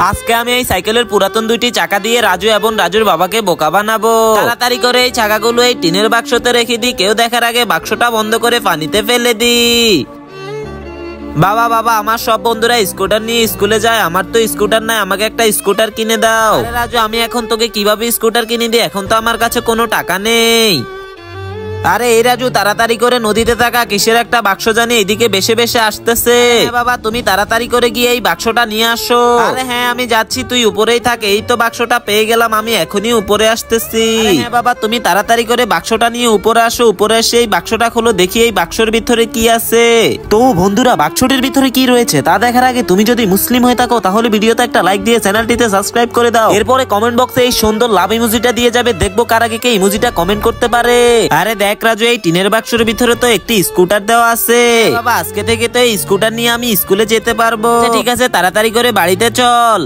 আজকে আমি এই সাইকেলের পুরাতন দুইটি চাকা দিয়ে রাজু এবং রাজুর বাবাকে বোকা বানাবো। তাড়াতাড়ি করে এই চাকাগুলো এই টিনের বাক্সতে রেখে দিই, কেউ দেখার আগে বাক্সটা বন্ধ করে পানিতে ফেলে দিই। বাবা বাবা, আমার সব বন্ধুরা স্কুটার নিয়ে স্কুলে যায়, আমার তো স্কুটার নাই, আমাকে একটা স্কুটার কিনে দাও। আরে রাজু, আমি এখন তোকে কিভাবে স্কুটার কিনে দিই? এখন তো আমার কাছে কোনো টাকা নেই। আরে এই রাজু, তাড়াতাড়ি করে নদীতে থাকা কিসের একটা বাক্স জানি এদিকে বেশে বেশে আসতেছে। বাবা, তুমি তাড়াতাড়ি করে গিয়ে এই বাক্সটা নিয়ে আসো। আরে হ্যাঁ, আমি যাচ্ছি, তুই উপরেই থাক। এই তো বাক্সটা পেয়ে গেলাম, আমি এখনই উপরে আসতেছি। হ্যাঁ বাবা, তুমি তাড়াতাড়ি করে বাক্সটা নিয়ে উপরে আসো। উপরে এসে এই বাক্সটা খোলো, দেখি এই বাক্সের ভিতরে কি আছে। তো বন্ধুরা, বাক্সটির ভিতরে কি রয়েছে তা দেখার আগে তুমি যদি মুসলিম হয়ে থাকো তাহলে ভিডিওতে একটা লাইক দিয়ে চ্যানেলটিতে সাবস্ক্রাইব করে দাও। এরপরে কমেন্ট বক্সে এই সুন্দর লাভ ইমোজিটা দিয়ে যাবে, দেখবো কার আগে কে ইমোজিটা কমেন্ট করতে পারে। আরে দেখ রাজু, এই টিনের বাক্সের ভিতরে তো একটি স্কুটার দেওয়া আছে। বাবা, আজকে থেকে তো এই স্কুটার নিয়ে আমি স্কুলে যেতে পারবো। ঠিক আছে, তাড়াতাড়ি করে বাড়িতে চল।